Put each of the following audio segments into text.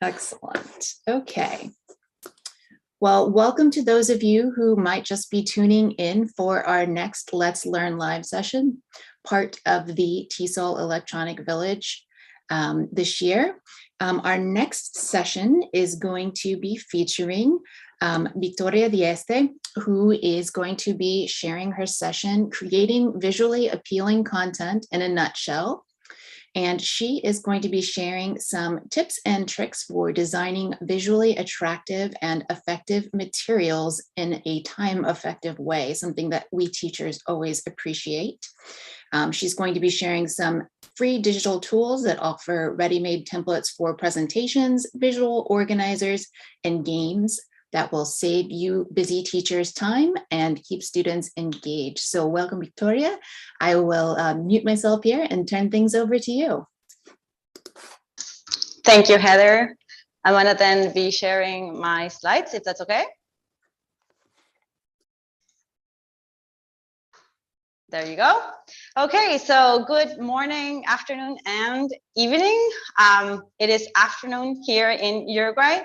Excellent. Okay. Well, welcome to those of you who might just be tuning in for our next Let's Learn Live session, part of the TESOL Electronic Village this year. Our next session is going to be featuring Victoria Dieste, who is going to be sharing her session, Creating Visually Appealing Content in a Nutshell. And she is going to be sharing some tips and tricks for designing visually attractive and effective materials in a time-effective way, something that we teachers always appreciate. She's going to be sharing some free digital tools that offer ready-made templates for presentations, visual organizers, and games that will save you busy teachers time and keep students engaged. So welcome, Victoria. I will mute myself here and turn things over to you. Thank you, Heather. I want to then be sharing my slides, if that's okay. There you go. Okay, so good morning, afternoon, and evening. It is afternoon here in Uruguay.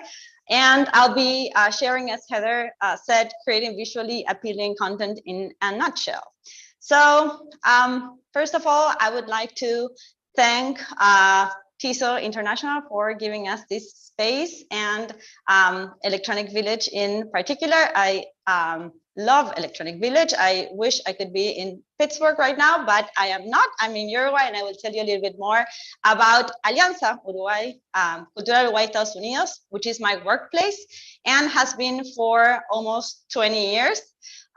And I'll be sharing, as Heather said, creating visually appealing content in a nutshell. So first of all, I would like to thank TESOL International for giving us this space, and Electronic Village in particular. I love Electronic Village. I wish I could be in Pittsburgh right now, but I am not. I'm in Uruguay, and I will tell you a little bit more about Alianza Uruguay, Cultural Uruguay Estados Unidos, which is my workplace and has been for almost 20 years.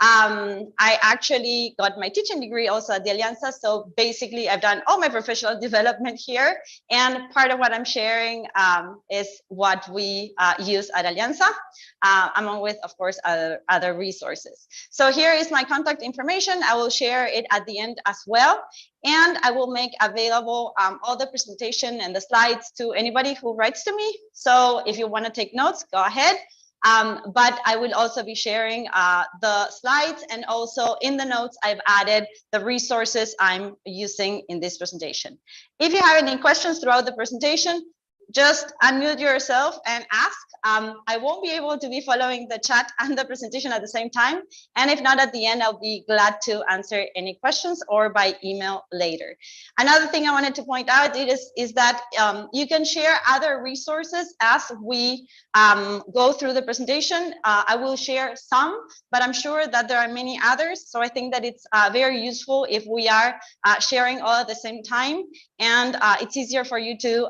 I actually got my teaching degree also at the Alianza. So basically I've done all my professional development here. And part of what I'm sharing is what we use at Alianza, along with, of course, other resources. So here is my contact information. I will share it at the end as well. And I will make available all the presentation and the slides to anybody who writes to me. So if you want to take notes, go ahead. But I will also be sharing the slides, and also in the notes, I've added the resources I'm using in this presentation. If you have any questions throughout the presentation, just unmute yourself and ask. I won't be able to be following the chat and the presentation at the same time. And if not, at the end, I'll be glad to answer any questions or by email later. Another thing I wanted to point out is that you can share other resources as we go through the presentation. I will share some, but I'm sure that there are many others. So I think that it's very useful if we are sharing all at the same time. And it's easier for you to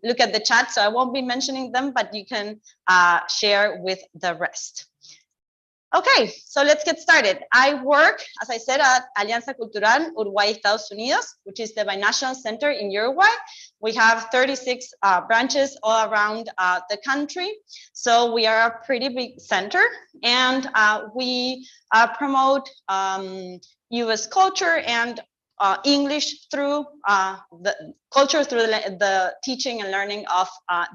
look at the chat. So I won't be mentioning them, but you can share with the rest. Okay, so let's get started. I work, as I said, at Alianza Cultural Uruguay Estados Unidos, which is the binational center in Uruguay. We have 36 branches all around the country. So we are a pretty big center, and we promote US culture and English through the culture, through the teaching and learning of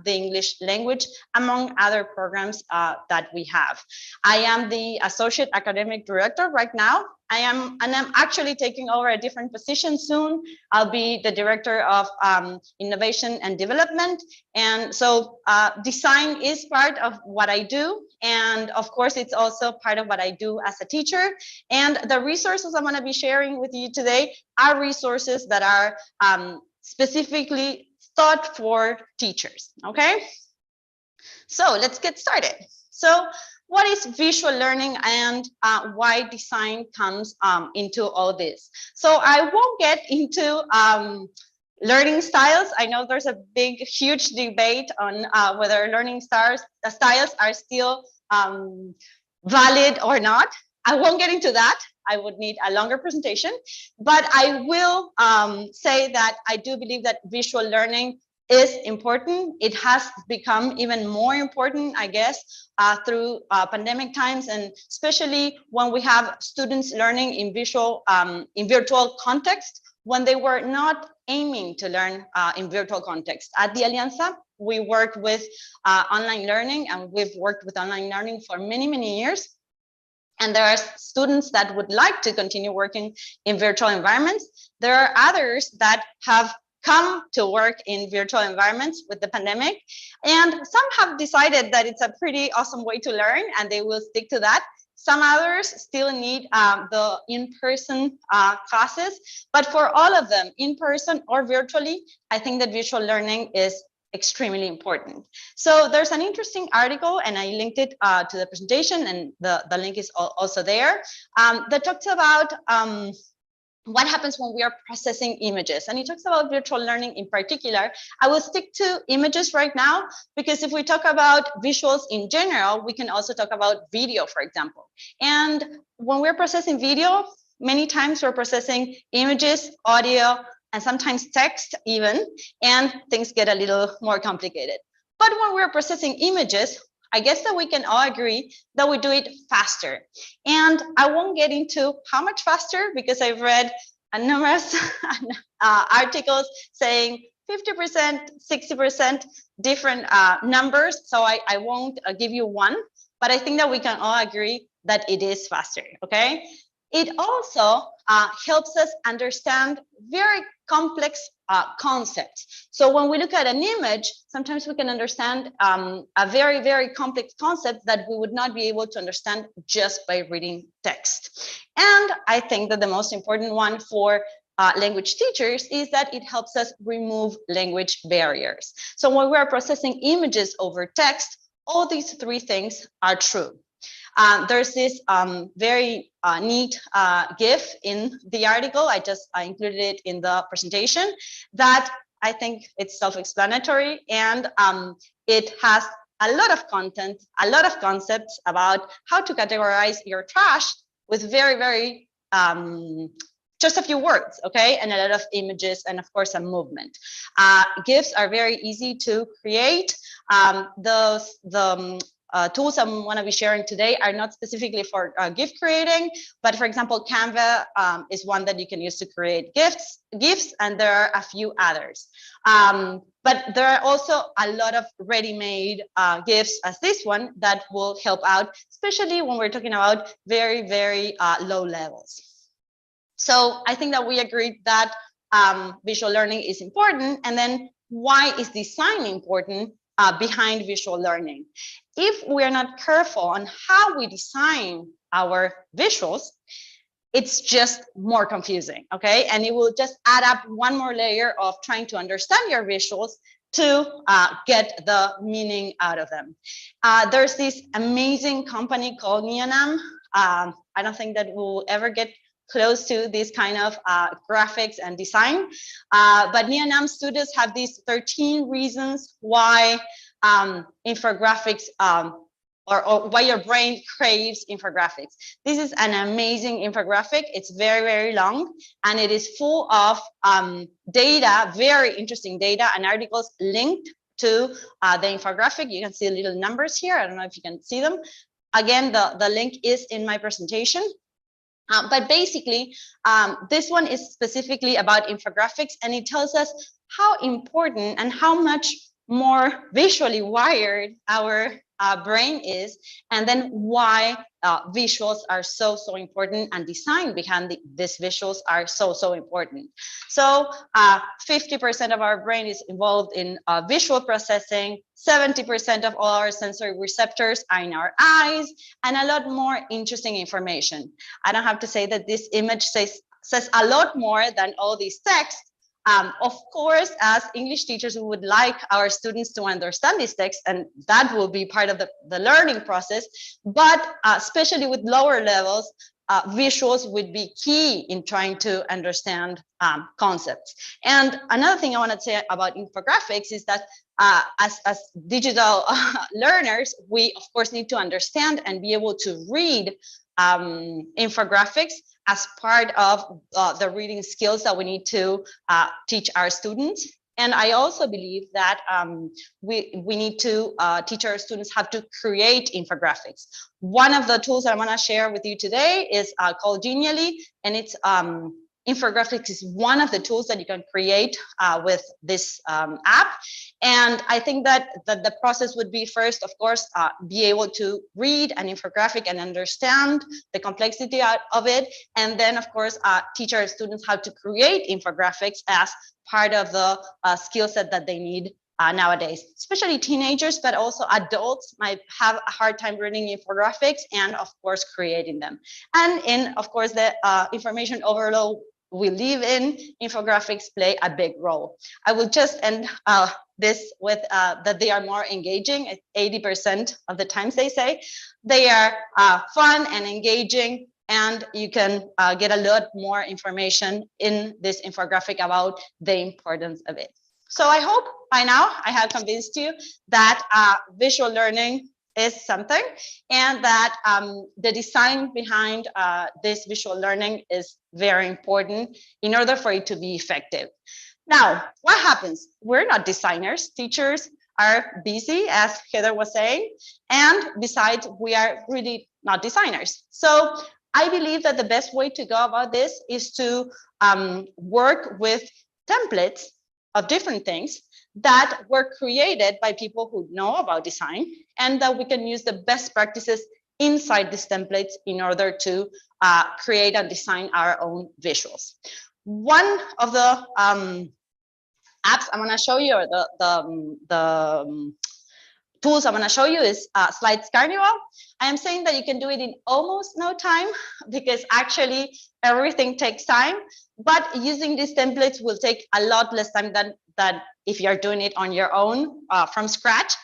the English language, among other programs that we have. I am the Associate Academic Director right now. I'm actually taking over a different position soon. I'll be the Director of Innovation and Development. And so design is part of what I do. And of course, it's also part of what I do as a teacher. And the resources I'm going to be sharing with you today are resources that are specifically thought for teachers. Okay, so let's get started. So what is visual learning, and why design comes into all this? So I won't get into learning styles. I know there's a big, huge debate on whether learning styles are still valid or not. I won't get into that. I would need a longer presentation, but I will say that I do believe that visual learning is important. It has become even more important, I guess, through pandemic times, and especially when we have students learning in virtual context, when they were not aiming to learn in virtual context. At the Alianza, we work with online learning, and we've worked with online learning for many, many years. And there are students that would like to continue working in virtual environments. There are others that have come to work in virtual environments with the pandemic. And some have decided that it's a pretty awesome way to learn and they will stick to that. Some others still need the in-person classes, but for all of them, in person or virtually, I think that visual learning is extremely important. So there's an interesting article, and I linked it to the presentation, and the link is also there, that talks about what happens when we are processing images. And it talks about virtual learning in particular. I will stick to images right now, because if we talk about visuals in general, we can also talk about video, for example. And when we're processing video, many times we're processing images, audio, and sometimes text even, and things get a little more complicated. But when we're processing images, I guess that we can all agree that we do it faster. And I won't get into how much faster, because I've read numerous articles saying 50%, 60%, different numbers. So I won't give you one, but I think that we can all agree that it is faster, okay? It also helps us understand very complex concepts. So when we look at an image, sometimes we can understand a very, very complex concept that we would not be able to understand just by reading text. And I think that the most important one for language teachers is that it helps us remove language barriers. So when we are processing images over text, all these three things are true. There's this very neat GIF in the article. I included it in the presentation that I think it's self-explanatory, and it has a lot of content, a lot of concepts about how to categorize your trash with very, very just a few words, okay, and a lot of images, and of course a movement. GIFs are very easy to create. Tools I'm going to be sharing today are not specifically for GIF creating, but for example, Canva is one that you can use to create GIFs, and there are a few others. But there are also a lot of ready-made GIFs as this one that will help out, especially when we're talking about very, very low levels. So I think that we agreed that visual learning is important, and then why is design important behind visual learning? If we are not careful on how we design our visuals, it's just more confusing, okay? And it will just add up one more layer of trying to understand your visuals to get the meaning out of them. There's this amazing company called Neonam. I don't think that we'll ever get close to this kind of graphics and design. But Neonam students have these 13 reasons why infographics or why your brain craves infographics. This is an amazing infographic. It's very, very long, and it is full of data, very interesting data and articles linked to the infographic. You can see the little numbers here. I don't know if you can see them. Again, the link is in my presentation. But basically, this one is specifically about infographics, and it tells us how important and how much more visually wired our brain is, and then why visuals are so important, and design behind these visuals are so important. So 50% of our brain is involved in visual processing, 70% of all our sensory receptors are in our eyes, and a lot more interesting information. I don't have to say that this image says a lot more than all these texts. Of course, as English teachers, we would like our students to understand this text, and that will be part of the learning process. But especially with lower levels, visuals would be key in trying to understand concepts. And another thing I want to say about infographics is that as digital learners, we of course need to understand and be able to read infographics as part of the reading skills that we need to teach our students. And I also believe that we need to teach our students how to create infographics. One of the tools that I'm going to share with you today is called Genially, and it's Infographics is one of the tools that you can create with this app. And I think that the process would be first, of course, be able to read an infographic and understand the complexity of it. And then, of course, teach our students how to create infographics as part of the skill set that they need nowadays. Especially teenagers, but also adults might have a hard time reading infographics and, of course, creating them. And in, of course, the information overload we live in, infographics play a big role. I will just end this with that they are more engaging. 80% of the times they say they are fun and engaging, and you can get a lot more information in this infographic about the importance of it. So I hope by now I have convinced you that visual learning is something, and that the design behind this visual learning is very important in order for it to be effective. Now, what happens? We're not designers. Teachers are busy, as Heather was saying, and besides, we are really not designers. So I believe that the best way to go about this is to work with templates of different things that were created by people who know about design, and that we can use the best practices inside these templates in order to create and design our own visuals. One of the apps I'm going to show you, or the tools I'm going to show you, is Slides Carnival. I am saying that you can do it in almost no time, because actually everything takes time, but using these templates will take a lot less time than if you're doing it on your own from scratch.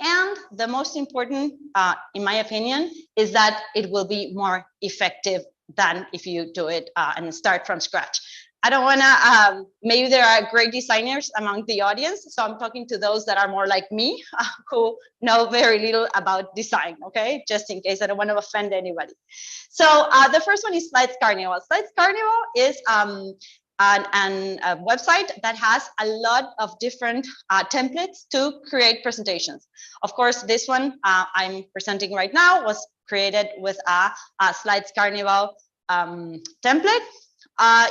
And the most important, in my opinion, is that it will be more effective than if you do it and start from scratch. I don't want to, maybe there are great designers among the audience, so I'm talking to those that are more like me, who know very little about design, okay? Just in case, I don't want to offend anybody. So the first one is Slides Carnival. Slides Carnival is a website that has a lot of different templates to create presentations. Of course, this one I'm presenting right now was created with a Slides Carnival template.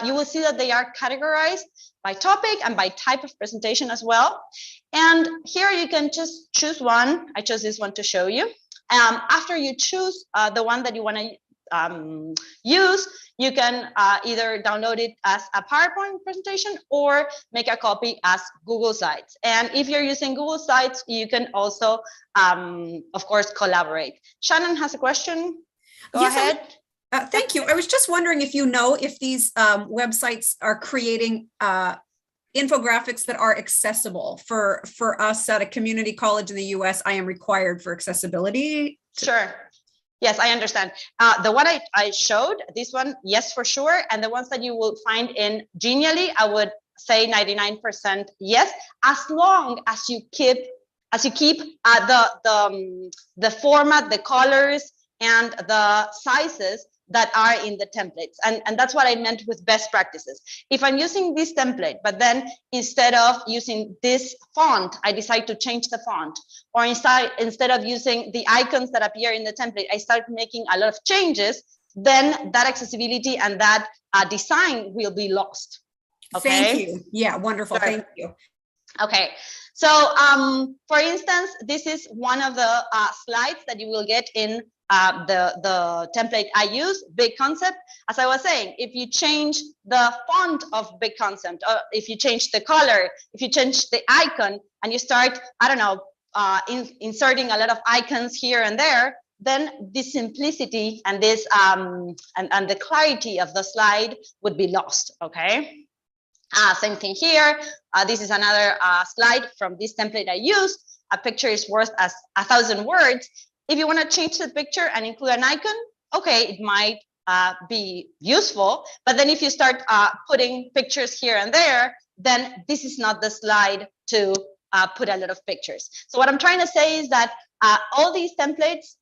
You will see that they are categorized by topic and by type of presentation as well. And here you can just choose one. I chose this one to show you. After you choose the one that you want to use, you can either download it as a PowerPoint presentation or make a copy as Google Slides. And if you're using Google Slides, you can also, of course, collaborate. Shannon has a question. Go ahead. Thank you. I was just wondering if you know if these websites are creating infographics that are accessible for us at a community college in the US. I am required for accessibility. Sure. Yes, I understand. The one I showed, this one, yes, for sure. And the ones that you will find in Genially, I would say 99% yes, as long as you keep the format, the colors, and the sizes that are in the templates. And that's what I meant with best practices. If I'm using this template, but then instead of using this font, I decide to change the font, or instead of using the icons that appear in the template, I start making a lot of changes, then that accessibility and that design will be lost. Okay. Thank you. Yeah, wonderful. Sure. Thank you. Okay. So for instance, this is one of the slides that you will get in the template I use, Big Concept. As I was saying, if you change the font of Big Concept, or if you change the color, if you change the icon, and you start, I don't know, inserting a lot of icons here and there, then the simplicity and this and the clarity of the slide would be lost. Okay. Same thing here. This is another slide from this template I used. A picture is worth as 1,000 words. If you want to change the picture and include an icon, okay, it might be useful. But then if you start putting pictures here and there, then this is not the slide to put a lot of pictures. So what I'm trying to say is that all these templates,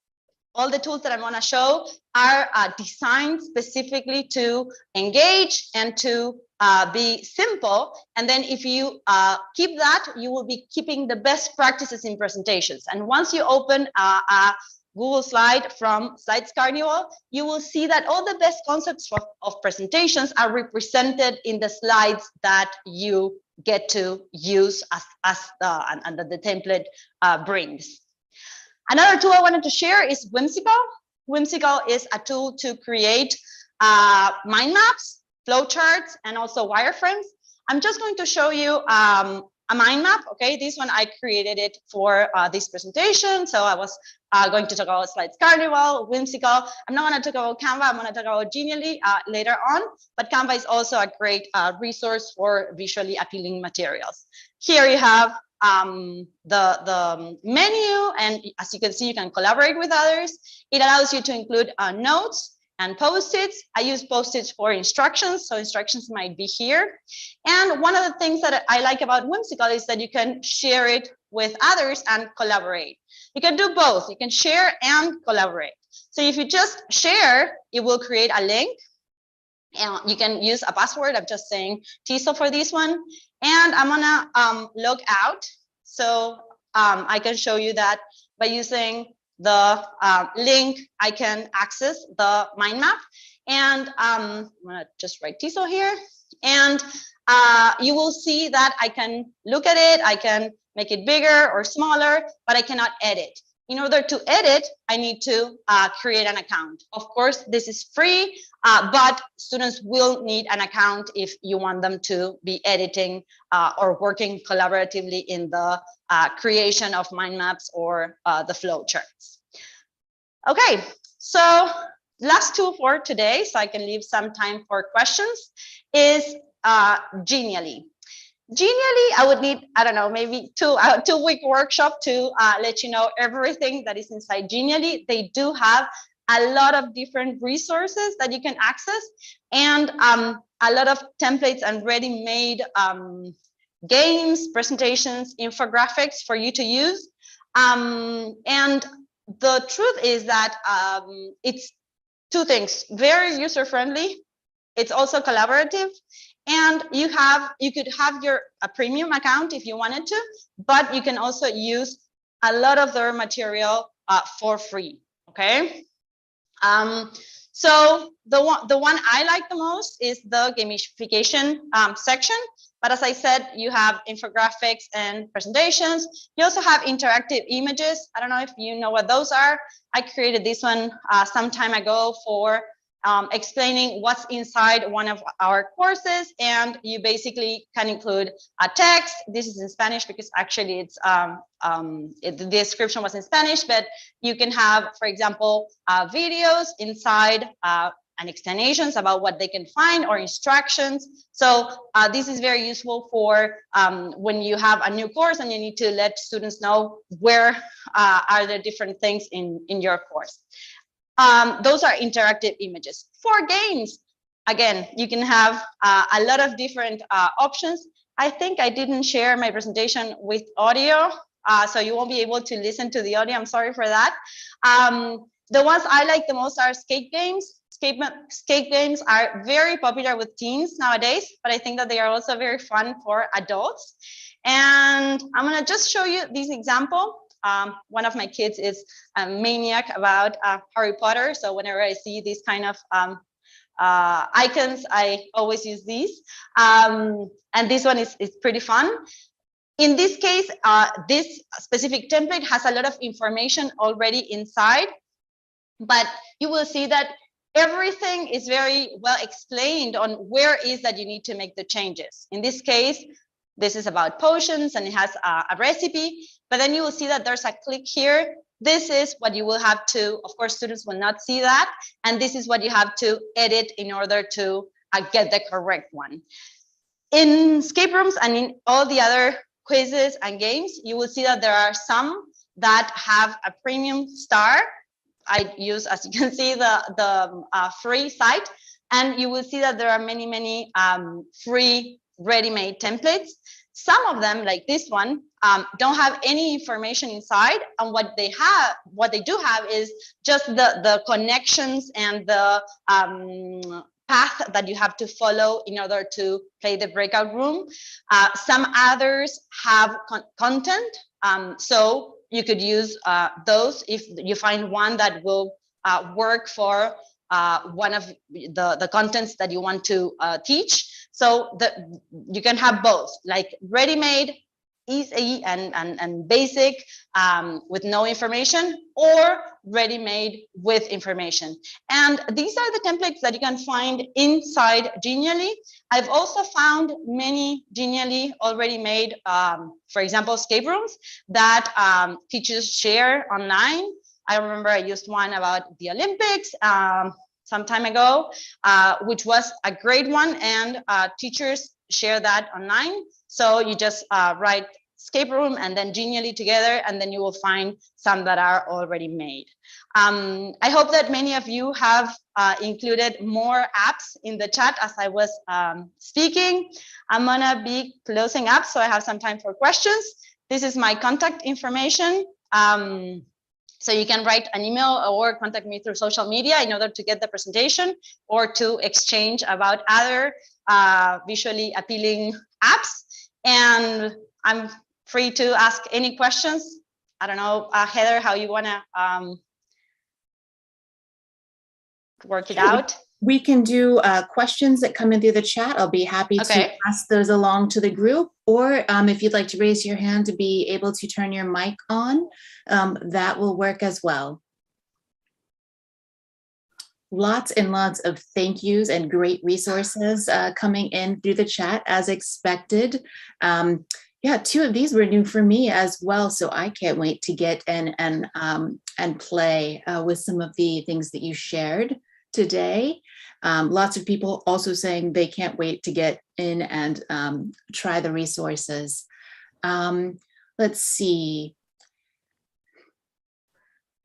all the tools that I'm going to show are designed specifically to engage and to be simple. And then if you keep that, you will be keeping the best practices in presentations. And once you open a Google slide from Slides Carnival, you will see that all the best concepts of presentations are represented in the slides that you get to use and that the template brings. Another tool I wanted to share is Whimsical. Whimsical is a tool to create mind maps, flowcharts, and also wireframes. I'm just going to show you a mind map. Okay, this one I created it for this presentation. So I was going to talk about Slides Carnival, Whimsical. I'm not going to talk about Canva. I'm going to talk about Genially later on. But Canva is also a great resource for visually appealing materials. Here you have the menu, and as you can see, you can collaborate with others. It allows you to include notes and post-its. I use post-its for instructions, so instructions might be here. And one of the things that I like about Whimsical is that you can share it with others and collaborate. You can do both. You can share and collaborate. So if you just share, it will create a link. And you can use a password. I'm just saying TESOL for this one. And I'm gonna log out. So I can show you that by using the link, I can access the mind map. And I'm gonna just write TESOL here. And you will see that I can look at it. I can make it bigger or smaller, but I cannot edit. In order to edit, I need to create an account. Of course, this is free, but students will need an account if you want them to be editing or working collaboratively in the creation of mind maps or the flowcharts. Okay, so last tool for today, so I can leave some time for questions, is Genially. Genially, I would need, I don't know, maybe two-week workshop to let you know everything that is inside Genially. They do have a lot of different resources that you can access, and a lot of templates and ready-made games, presentations, infographics for you to use. And the truth is that it's two things: very user-friendly. It's also collaborative. And you could have a premium account if you wanted to, but you can also use a lot of their material for free. Okay. So the one I like the most is the gamification section. But as I said, you have infographics and presentations. You also have interactive images. I don't know if you know what those are. I created this one some time ago for explaining what's inside one of our courses, and you basically can include a text. This is in Spanish because actually it's the description was in Spanish, but you can have, for example, videos inside and explanations about what they can find or instructions. So this is very useful for when you have a new course and you need to let students know where are the different things in your course. Those are interactive images. For games, again, you can have a lot of different options. I think I didn't share my presentation with audio, so you won't be able to listen to the audio. I'm sorry for that. The ones I like the most are escape games. Escape games are very popular with teens nowadays, but I think that they are also very fun for adults. And I'm gonna just show you this example. One of my kids is a maniac about Harry Potter. So whenever I see these kind of icons, I always use these. And this one is pretty fun. In this case, this specific template has a lot of information already inside, but you will see that everything is very well explained on where is that you need to make the changes. In this case, this is about potions and it has a recipe, but then you will see that there's a click here. This is what you will have to, of course, students will not see that. And this is what you have to edit in order to get the correct one. In escape rooms and in all the other quizzes and games, you will see that there are some that have a premium star. I use, as you can see, the free site, and you will see that there are many free ready-made templates. Some of them, like this one, don't have any information inside, and what they do have is just the connections and the path that you have to follow in order to play the breakout room. Some others have content. So you could use those if you find one that will work for one of the contents that you want to teach. So that you can have both, like ready-made, easy and basic with no information, or ready-made with information. And these are the templates that you can find inside Genially. I've also found many Genially already made, for example, escape rooms that teachers share online. I remember I used one about the Olympics some time ago, which was a great one, and teachers share that online. So you just write escape room and then Genially together, and then you will find some that are already made. I hope that many of you have included more apps in the chat as I was speaking. I'm gonna be closing up, so I have some time for questions. This is my contact information. So you can write an email or contact me through social media in order to get the presentation or to exchange about other visually appealing apps. And I'm free to ask any questions. I don't know, Heather, how you want to work it out? We can do questions that come in through the chat. I'll be happy to pass those along to the group. Or if you'd like to raise your hand to be able to turn your mic on, that will work as well. Lots and lots of thank yous and great resources coming in through the chat as expected. Yeah, 2 of these were new for me as well, so I can't wait to get and play with some of the things that you shared today. Lots of people also saying they can't wait to get in and try the resources. Let's see.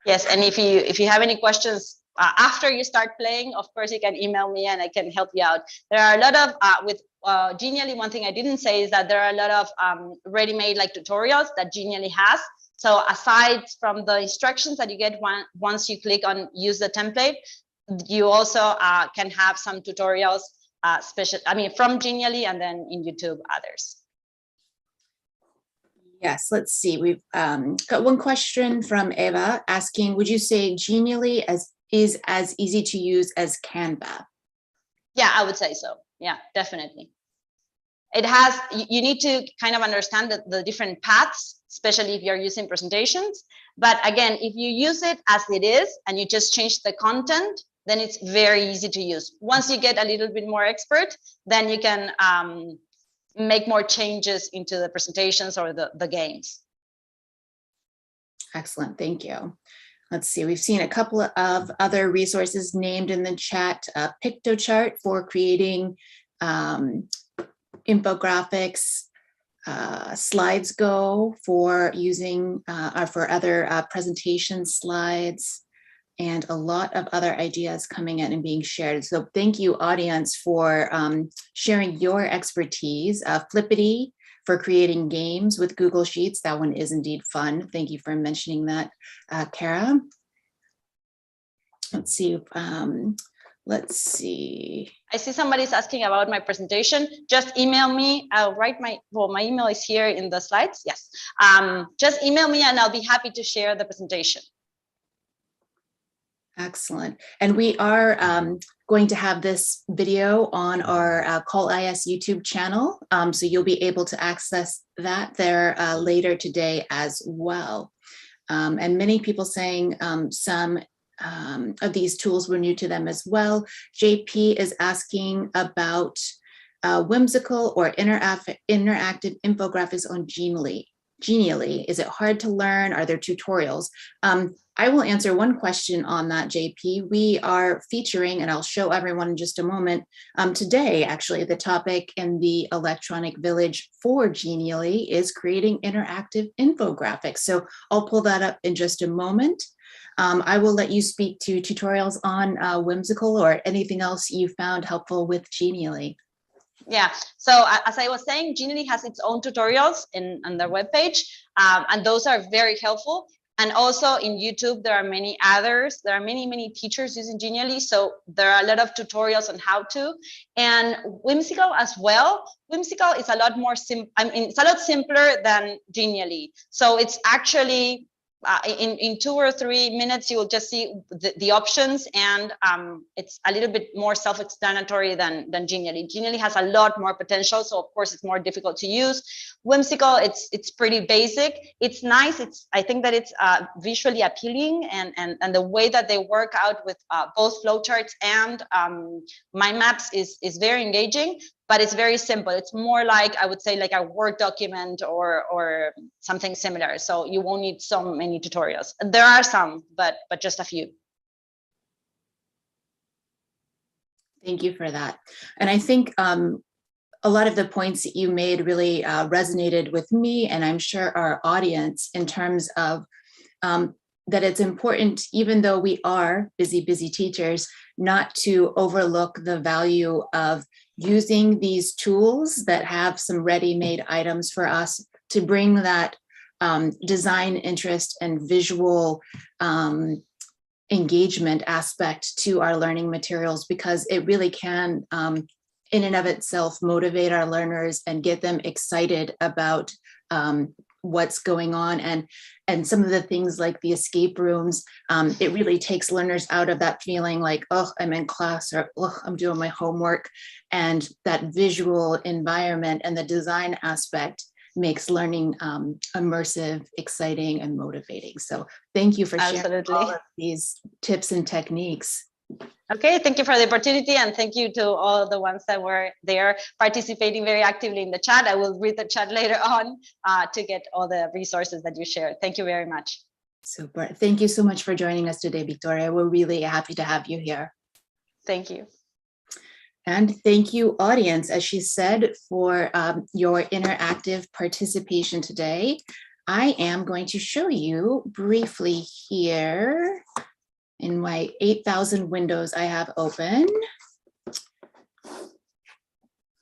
Yes, and if you have any questions after you start playing, of course you can email me and I can help you out. There are a lot of with Genially, one thing I didn't say is that there are a lot of ready-made like tutorials that Genially has. So aside from the instructions that you get once you click on use the template, you also can have some tutorials from Genially and then in YouTube others. Yes, let's see. We've got one question from Eva asking, would you say Genially is as easy to use as Canva? Yeah, I would say so. Yeah, definitely. It has, you need to kind of understand the different paths, especially if you're using presentations. But again, if you use it as it is and you just change the content, then it's very easy to use. Once you get a little bit more expert, then you can make more changes into the presentations or the games. Excellent, thank you. Let's see, we've seen a couple of other resources named in the chat. Pictochart for creating infographics, SlidesGo for using for other presentation slides, and a lot of other ideas coming in and being shared. So thank you, audience, for sharing your expertise. Flippity for creating games with Google Sheets. That one is indeed fun. Thank you for mentioning that, Kara. Let's see. Let's see. I see somebody's asking about my presentation. Just email me. I'll write my email is here in the slides. Yes. Just email me and I'll be happy to share the presentation. Excellent. And we are going to have this video on our Call IS YouTube channel. So you'll be able to access that there later today as well. And many people saying some of these tools were new to them as well. JP is asking about whimsical or interactive infographics on Genially. Is it hard to learn? Are there tutorials? I will answer one question on that, JP. We are featuring, and I'll show everyone in just a moment, today, actually, the topic in the Electronic Village for Genially is creating interactive infographics. So I'll pull that up in just a moment. I will let you speak to tutorials on whimsical or anything else you found helpful with Genially. Yeah, so as I was saying, Genially has its own tutorials on their webpage, and those are very helpful. And also in YouTube, there are many others. There are many teachers using Genially, so there are a lot of tutorials on how to. And Whimsical as well. Whimsical is a lot more it's a lot simpler than Genially. So it's actually in 2 or 3 minutes, you will just see the options, and it's a little bit more self-explanatory than Genially. Genially has a lot more potential, so of course it's more difficult to use. Whimsical, it's pretty basic. It's nice. I think that it's visually appealing, and the way that they work out with both flowcharts and mind maps is very engaging. But it's very simple. It's more like, I would say, like a Word document or something similar. So you won't need so many tutorials. There are some, but just a few. Thank you for that. And I think a lot of the points that you made really resonated with me, and I'm sure our audience, in terms of that it's important, even though we are busy teachers, not to overlook the value of using these tools that have some ready-made items for us to bring that design interest and visual engagement aspect to our learning materials, because it really can, in and of itself, motivate our learners and get them excited about what's going on. And some of the things like the escape rooms, it really takes learners out of that feeling like, oh, I'm in class, or oh, I'm doing my homework. And that visual environment and the design aspect makes learning immersive, exciting, and motivating. So thank you for sharing all of these tips and techniques. Okay, thank you for the opportunity, and thank you to all the ones that were there participating very actively in the chat. I will read the chat later on to get all the resources that you shared. Thank you very much. Super. Thank you so much for joining us today, Victoria. We're really happy to have you here. Thank you. And thank you, audience, as she said, for your interactive participation today. I am going to show you briefly here in my 8,000 windows I have open.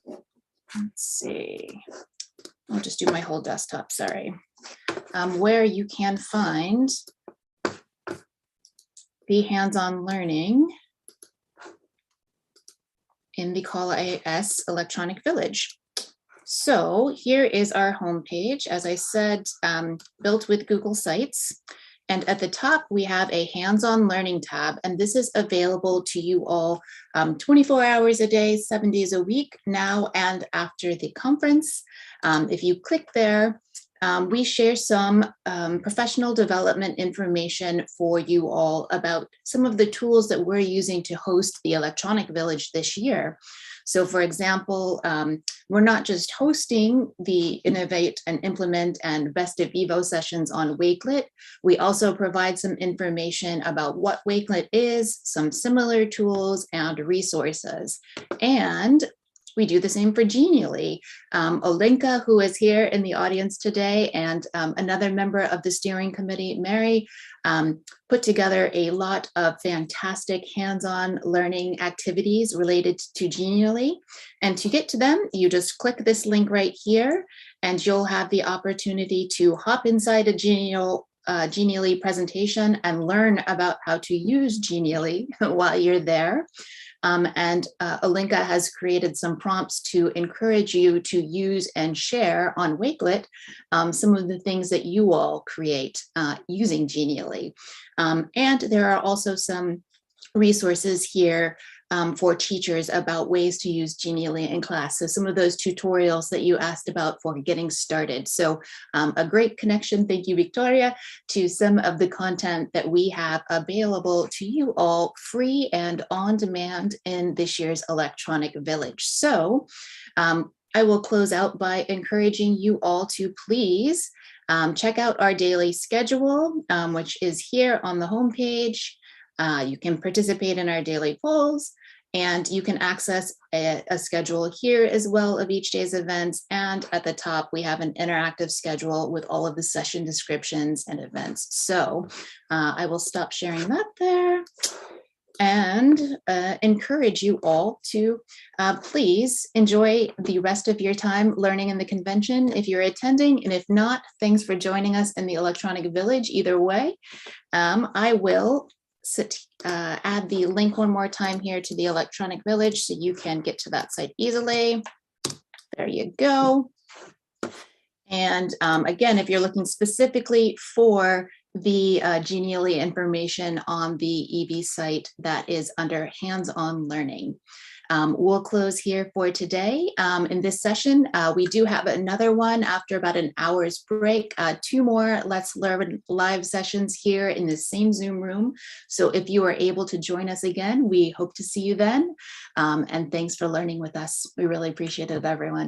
Let's see. I'll just do my whole desktop, sorry. Where you can find the hands-on learning in the Call IAS Electronic Village. So here is our homepage, as I said, built with Google Sites. And at the top, we have a hands-on learning tab, and this is available to you all 24 hours a day, 7 days a week, now and after the conference. If you click there, we share some professional development information for you all about some of the tools that we're using to host the Electronic Village this year. So for example, we're not just hosting the Innovate and Implement and Best of Evo sessions on Wakelet, we also provide some information about what Wakelet is, some similar tools and resources. And we do the same for Genially. Olenka, who is here in the audience today, and another member of the steering committee, Mary, put together a lot of fantastic hands-on learning activities related to Genially. And to get to them, you just click this link right here, and you'll have the opportunity to hop inside a Genially presentation and learn about how to use Genially while you're there. Olenka has created some prompts to encourage you to use and share on Wakelet some of the things that you all create using Genially. And there are also some resources here for teachers about ways to use Genially in class. So some of those tutorials that you asked about for getting started. So a great connection, thank you, Victoria, to some of the content that we have available to you all free and on demand in this year's Electronic Village. So I will close out by encouraging you all to please check out our daily schedule, which is here on the homepage. You can participate in our daily polls, and you can access a schedule here as well of each day's events. And at the top, we have an interactive schedule with all of the session descriptions and events. So I will stop sharing that there and encourage you all to please enjoy the rest of your time learning in the convention if you're attending, and if not, thanks for joining us in the Electronic Village. Either way, I will add the link one more time here to the Electronic Village so you can get to that site easily. There you go. And again, if you're looking specifically for the Genially information on the EB site that is under hands-on learning. We'll close here for today. In this session, we do have another one after about an hour's break, 2 more Let's Learn live sessions here in the same Zoom room. So if you are able to join us again, we hope to see you then. And thanks for learning with us. We really appreciate it, everyone.